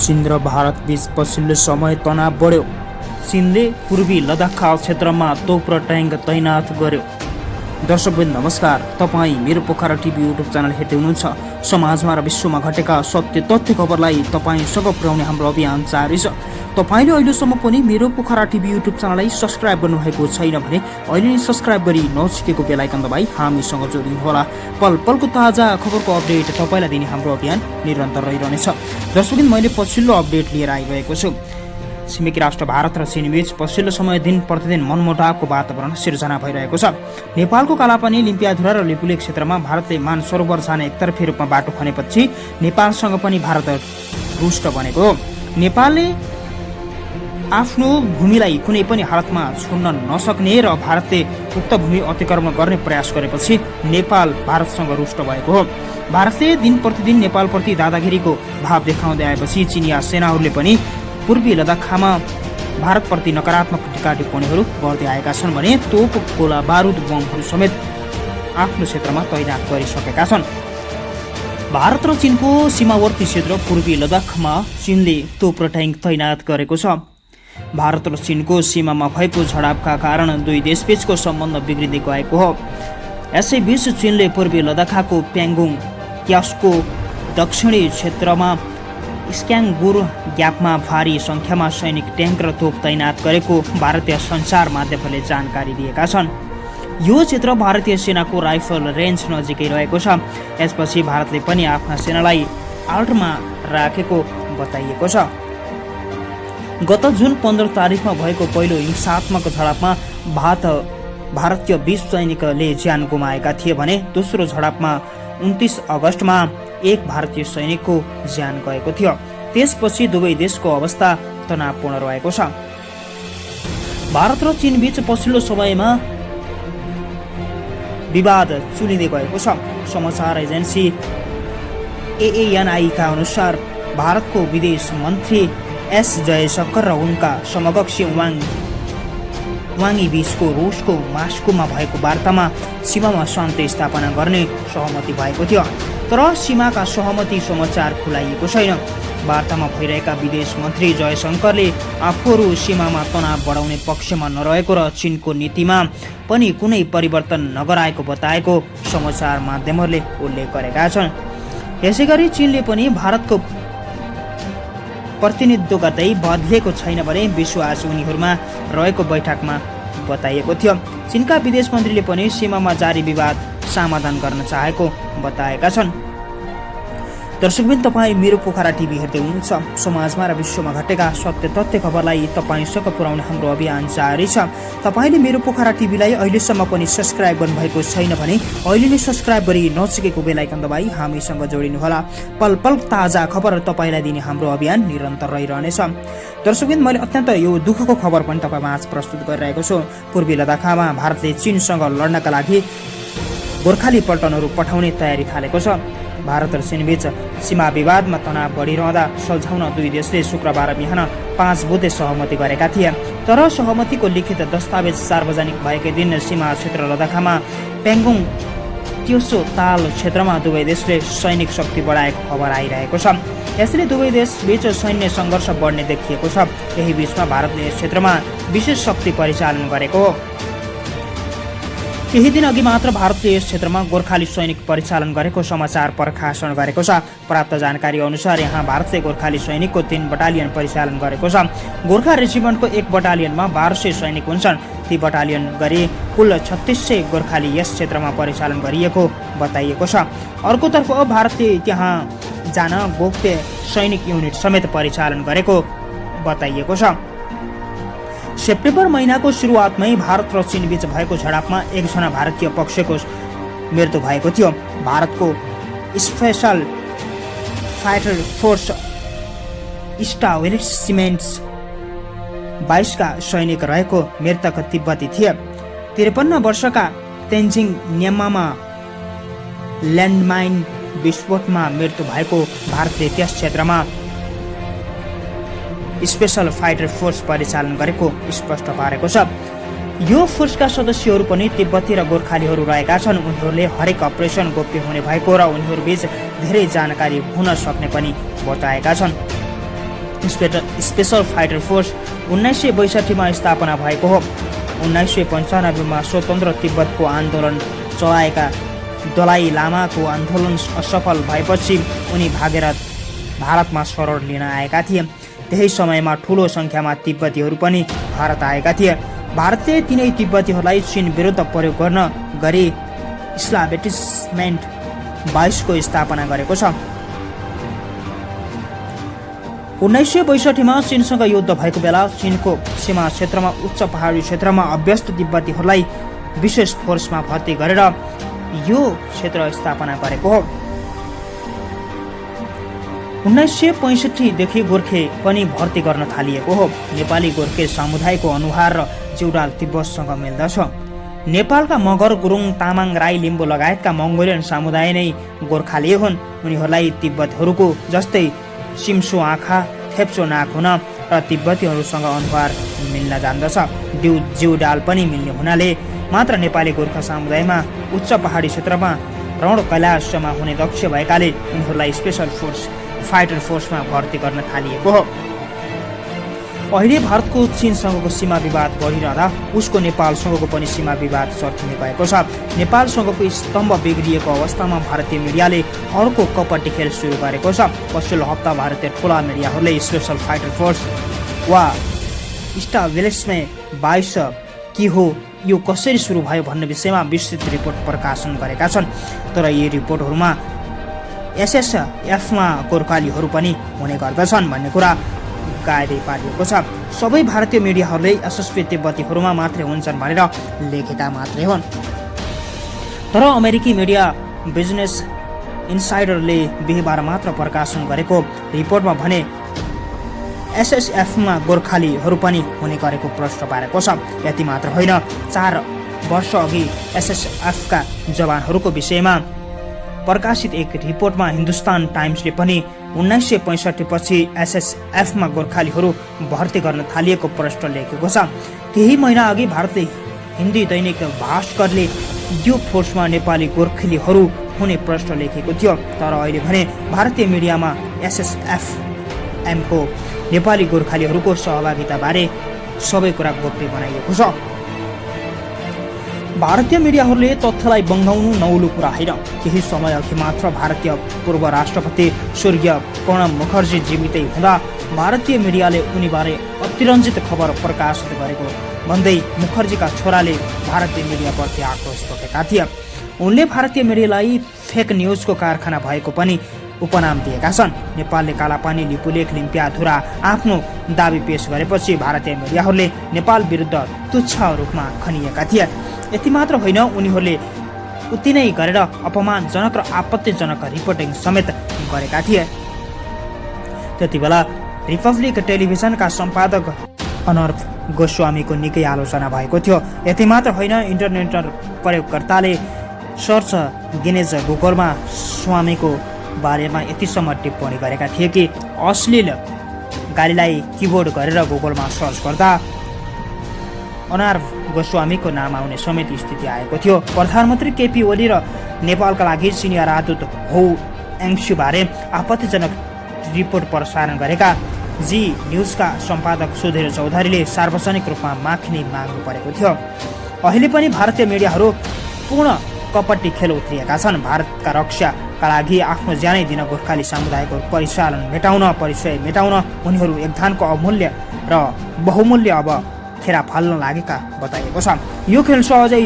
चीन र भारत बीच पछिल्लो समय तनाव बढ्यो। चीनले पूर्वी लद्दाख क्षेत्रमा तोप र ट्याङ्क तैनात गर्यो। दर्शकवृन्द नमस्कार, तपाईँ मेरो पोखरा टिभी युट्युब च्यानल हेर्दै हुनुहुन्छ। समाजमा र विश्वमा घटेका सत्य तथ्य खबरलाई तपाईँसँग पुर्याउने हाम्रो अभियान जारी छ। तपाईँले अहिलेसम्म पनि मेरो पोखरा टिभी युट्युब च्यानललाई सब्सक्राइब गर्नुभएको छैन भने अहिले नै सब्सक्राइब गरी नजिकैको बेल आइकन दबाई हामीसँग जोडिनुहोला। पल पलको ताजा खबरको अपडेट तपाईँलाई दिने हाम्रो अभियान निरन्तर रहिरहनेछ। दर्शकवृन्द, मैले पछिल्लो अपडेट लिएर आइरहेको छु। छिमेकी राष्ट्र भारत र चीनबीच पछिल्लो समय दिन प्रतिदिन मनमुटावको वातावरण सिर्जना भइरहेको छ। नेपालको कालापानी, लिम्पियाधुरा र लिपुलेक क्षेत्रमा भारतले मानसरोवर जाने एकतर्फी रूपमा बाटो खनेपछि नेपालसँग पनि भारत रुष्ट बनेको हो। नेपालले आफ्नो भूमिलाई कुनै पनि हालतमा छोड्न नसक्ने र भारतले उक्त भूमि अतिक्रमण गर्ने प्रयास गरेपछि नेपाल भारतसँग रुष्ट भएको हो। भारतले दिन प्रतिदिन नेपालप्रति दादागिरीको भाव देखाउँदै आएपछि चिनिया सेनाहरूले पनि पूर्वी लद्दाखमा भारतप्रति नकारात्मक टीका टिप्पणीहरू गर्दै आएका छन् भने तोप, गोला बारुद, बमहरू समेत आफ्नो क्षेत्रमा तैनात गरिसकेका छन्। भारत र चीनको सीमावर्ती क्षेत्र पूर्वी लद्दाखमा चीनले तोप र ट्याङ्क तैनात गरेको छ। भारत र चीनको सीमामा भएको झडपका कारण दुई देशबीचको सम्बन्ध बिग्रिँदै गएको हो। यसैबीच चीनले पूर्वी लद्दाखको प्याङ्गोङ क्यासको दक्षिणी क्षेत्रमा स्क्याङगुर ग्यापमा भारी सङ्ख्यामा सैनिक ट्याङ्क र तोप तैनात गरेको भारतीय सञ्चार माध्यमहरूले जानकारी दिएका छन्। यो क्षेत्र भारतीय सेनाको राइफल रेन्ज नजिकै रहेको छ। यसपछि भारतले पनि आफ्ना सेनालाई अलर्टमा राखेको बताइएको छ। गत जुन 15 तारिकमा भएको पहिलो हिंसात्मक झडपमा भारतीय 20 सैनिकले ज्यान गुमाएका थिए भने दोस्रो झडपमा 29 अगस्तमा एक भारतीय सैनिकको ज्यान गएको थियो। त्यसपछि दुवै देशको अवस्था तनावपूर्ण रहेको छ। भारत र चीन बीच पछिल्लो समयमा विवाद चुलिँदै गएको छ। समाचार एजेन्सी AANI का अनुसार भारतको विदेश मन्त्री S जयशंकर र उनका समकक्षी वाङ यी बीचको रुसको मास्कोमा भएको वार्तामा सीमामा शान्ति स्थापना गर्ने सहमति भएको थियो। तर सीमाका सहमति समाचार खुलाइएको छैन। वार्तामा भइरहेका विदेश मन्त्री जयशंकरले आफूहरू सीमामा तनाव बढाउने पक्षमा नरहेको र चीनको नीतिमा पनि कुनै परिवर्तन नगराएको बताएको समाचार माध्यमहरूले उल्लेख गरेका छन्। यसैगरी चीनले पनि भारतको प्रतिनिधित्व गर्दै बदलेको छैन भने विश्वास उनीहरूमा रहेको बैठकमा बताइएको थियो। चीनका विदेश मन्त्रीले पनि सीमामा जारी विवाद समाधान गर्न चाहेको बताएका छन्। दर्शकवृन्द, तपाईँ मेरो पोखरा टिभी हेर्दै हुनुहुन्छ। समाजमा र विश्वमा घटेका सत्य तथ्य खबरलाई तपाईँसँग पुर्याउने हाम्रो अभियान जारी छ। तपाईँले मेरो पोखरा टिभीलाई अहिलेसम्म पनि सब्सक्राइब गर्नुभएको छैन भने अहिले नै सब्सक्राइब गरी नजिकैको बेल आइकन दबाई हामीसँग जोडिनुहोला। पल पल ताजा खबर तपाईँलाई दिने हाम्रो अभियान निरन्तर रहिरहनेछ। दर्शकवृन्द, मैले अत्यन्त यो दुःखको खबर पनि तपाईँमाझ प्रस्तुत गरिरहेको छु। पूर्वी लद्दाखमा भारतले चीनसँग लड्नका लागि गोर्खाली पल्टनहरू पठाउने तयारी थालेको छ। भारत र चीनबीच सीमा विवादमा तनाव बढिरहँदा सुल्झाउन दुई देशले शुक्रबार बिहान 5 बुँदे सहमति गरेका थिए। तर सहमतिको लिखित दस्तावेज सार्वजनिक भएकै दिन सीमा क्षेत्र लद्दाखमा प्याङ्गोङ क्यासो ताल क्षेत्रमा दुवै देशले सैनिक शक्ति बढाएको खबर आइरहेको छ। यसले दुवै देशबीच सैन्य सङ्घर्ष बढ्ने देखिएको छ। यही बीचमा भारतले यस क्षेत्रमा विशेष शक्ति परिचालन गरेको हो। केही दिन अघि मात्र भारतले यस क्षेत्रमा गोर्खाली सैनिक परिचालन गरेको समाचार प्रकाशन गरेको छ। प्राप्त जानकारी अनुसार यहाँ भारतले गोर्खाली सैनिकको 3 बटालियन परिचालन गरेको छ। गोर्खा रेजिमेन्टको 1 बटालियनमा 1200 सैनिक हुन्छन्। ती बटालियन गरी कुल 3600 गोर्खाली यस क्षेत्रमा परिचालन गरिएको बताइएको छ। अर्कोतर्फ भारतले त्यहाँ जान गोप्य सैनिक युनिट समेत परिचालन गरेको बताइएको छ। सेप्टेम्बर महिनाको सुरुवातमै भारत र चीनबीच भएको झडपमा एकजना भारतीय पक्षको मृत्यु भएको थियो। भारतको स्पेशल फाइटर फोर्स इस्टाब्लिसमेन्ट्स 22 का सैनिक रहेको मृतक तिब्बती थिए। 53 वर्षका तेन्जिङ न्यामामा ल्यान्डमाइन विस्फोटमा मृत्यु भएको भारतले त्यस क्षेत्रमा स्पेशल फाइटर फोर्स परिचालन गरेको स्पष्ट पारेको छ। यो फोर्सका सदस्यहरू पनि तिब्बती र गोर्खालीहरू रहेका छन्। उनीहरूले हरेक अपरेसन गोप्य हुने भएको र उनीहरूबीच धेरै जानकारी हुन सक्ने पनि बताएका छन्। स्पेशल फाइटर फोर्स 1962 स्थापना भएको हो। 1995 स्वतन्त्र तिब्बतको आन्दोलन चलाएका दलाई लामाको आन्दोलन असफल भएपछि उनी भागेर भारतमा शरण लिन आएका थिए। त्यही समयमा ठुलो सङ्ख्यामा तिब्बतीहरू पनि भारत आएका थिए। भारतले तिनै तिब्बतीहरूलाई चीन विरुद्ध प्रयोग गर्न गरी इस्लाबेटिसमेन्ट 22 को स्थापना गरेको छ। 1962 चीनसँग युद्ध भएको बेला चीनको सीमा क्षेत्रमा उच्च पहाडी क्षेत्रमा अभ्यस्त तिब्बतीहरूलाई विशेष फोर्समा भर्ती गरेर यो क्षेत्र स्थापना गरेको हो। 1965 देखि गोर्खे पनि भर्ती गर्न थालिएको हो। नेपाली गोर्खे समुदायको अनुहार र जिउडाल तिब्बतसँग मिल्दछ। नेपालका मगर, गुरुङ, तामाङ, राई, लिम्बू लगायतका मङ्गोलियन समुदाय नै गोर्खाली हुन्। उनीहरूलाई तिब्बतीहरूको जस्तै सिम्सो आँखा, थेप्चो नाक हुन र तिब्बतीहरूसँग अनुहार मिल्न जान्दछ। जिउडाल पनि मिल्ने हुनाले मात्र नेपाली गोर्खा समुदायमा उच्च पहाडी क्षेत्रमा रण कैलाशमा हुने दक्ष भएकाले उनीहरूलाई स्पेशल फोर्स फाइटर फोर्समा भर्ती गर्न थालिएको हो। अहिले भारतको चीनसँगको सीमा विवाद बढिरहँदा उसको नेपालसँगको पनि सीमा विवाद चर्किने भएको छ। नेपालसँगको स्तम्भ बिग्रिएको अवस्थामा भारतीय मिडियाले अर्को कपटी खेल सुरु गरेको छ। पछिल्लो हप्ता भारतीय ठुला मिडियाहरूले स्पेशल फाइटर फोर्स वा स्टाब्लिसमेन्ट 22 के हो, यो कसरी सुरु भयो भन्ने विषयमा विस्तृत रिपोर्ट प्रकाशन गरेका छन्। तर यी रिपोर्टहरूमा एसएसएफमा गोर्खालीहरू पनि हुने गर्दछन् भन्ने कुरा गाइदै पारिएको छ। सबै भारतीय मिडियाहरूले एसएसपी तिब्बतीहरूमा मात्रै हुन्छन् भनेर लेखेका मात्रै हुन्। तर अमेरिकी मिडिया बिजनेस इनसाइडरले बिहिबार मात्र प्रकाशन गरेको रिपोर्टमा भने एसएसएफमा गोर्खालीहरू पनि हुने गरेको प्रश्न पारेको छ। यति मात्र होइन, 4 वर्ष अघि एसएसएफका जवानहरूको विषयमा प्रकाशित एक रिपोर्टमा हिन्दुस्तान टाइम्सले पनि 1965 पछि एसएसएफमा गोर्खालीहरू भर्ती गर्न थालिएको प्रश्न लेखेको छ। केही महिना अघि भारतीय हिन्दी दैनिक भास्करले यो फोर्समा नेपाली गोर्खालीहरू हुने प्रश्न लेखेको थियो। तर अहिले भने भारतीय मिडियामा एसएसएफएमको नेपाली गोर्खालीहरूको सहभागिताबारे सबै कुरा गोप्य बनाइएको छ। भारतीय मिडियाहरूले तथ्यलाई बङ्गाउनु नौलो कुरा होइन। केही समय अघि मात्र भारतीय पूर्व राष्ट्रपति स्वर्गीय प्रणब मुखर्जी जीवितै हुँदा भारतीय मिडियाले उनीबारे अतिरञ्जित खबर प्रकाशित गरेको भन्दै मुखर्जीका छोराले भारतीय मिडियाप्रति आक्रोश पोखेका थिए। उनले भारतीय मिडियालाई फेक न्युजको कारखाना भएको पनि उपनाम दिएका छन्। नेपालले कालापानी, लिपुलेख, लिम्पियाधुरा आफ्नो दाबी पेश गरेपछि भारतीय मिडियाहरूले नेपाल विरुद्ध तुच्छ रूपमा खनिएका थिए। यति मात्र होइन, उनीहरूले उति नै गरेर अपमानजनक र आपत्तिजनक रिपोर्टिङ समेत गरेका थिए। त्यति बेला रिपब्लिक टेलिभिजनका सम्पादक अनर्फ गोस्वामीको निकै आलोचना भएको थियो। यति मात्र होइन, इन्टरनेट प्रयोगकर्ताले सर्च गिनेज गुगलमा स्वामीको बारेमा यतिसम्म टिप्पणी गरेका थिए कि अश्लील गालीलाई किबोर्ड गरेर गुगलमा सर्च गर्दा अनर्फ गोस्वामीको नाम आउने समेत स्थिति आएको थियो। प्रधानमन्त्री केपी ओली र नेपालका लागि सिनियर राजदूत हो एङ्सुबारे आपत्तिजनक रिपोर्ट प्रसारण गरेका जी न्युजका सम्पादक सुधीर चौधरीले सार्वजनिक रूपमा माफी माग्नु परेको थियो। अहिले पनि भारतीय मिडियाहरू पूर्ण कपटी खेल उत्रिएका छन्। भारतका रक्षाका लागि आफ्नो ज्यानै दिन गोर्खाली समुदायको परिचय मेटाउन उनीहरू एकधानको अमूल्य र बहुमूल्य अब खेरा फाल्न लागेका बताइएको छ। यो खेल सहजै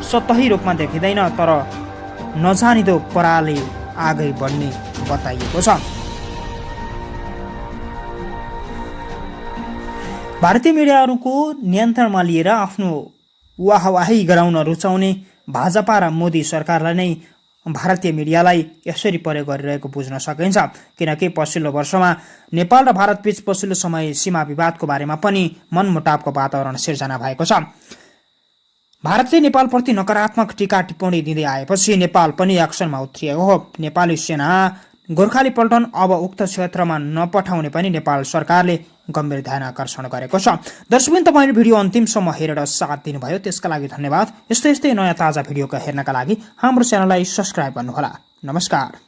सतही रूपमा देखिँदैन, तर नजानिदो पराले अगाडि बढ्ने बताइएको छ। भारतीय मिडियाहरूको नियन्त्रणमा लिएर आफ्नो वाहवाही गराउन रुचाउने भाजपा र मोदी सरकारलाई नै भारतीय मिडियालाई यसरी प्रयोग गरिरहेको बुझ्न सकिन्छ। किनकि पछिल्लो वर्षमा नेपाल र भारतबीच पछिल्लो समय सीमा विवादको बारेमा पनि मनमुटावको वातावरण सिर्जना भएको छ। भारतले नेपालप्रति नकारात्मक टीका टिप्पणी दिँदै आएपछि नेपाल पनि एक्सनमा उत्रिएको हो। नेपाली सेना गोर्खाली पल्टन अब उक्त क्षेत्रमा नपठाउने पनि नेपाल सरकारले गम्भीर ध्यान आकर्षण गरेको छ। दर्शकबिन, तपाईले भिडियो अन्तिमसम्म हेरेर साथ दिनुभयो, त्यसका लागि धन्यवाद। यस्तै नयाँ ताजा भिडियोका हेर्नका लागि हाम्रो च्यानललाई सब्स्क्राइब गर्नुहोला। नमस्कार।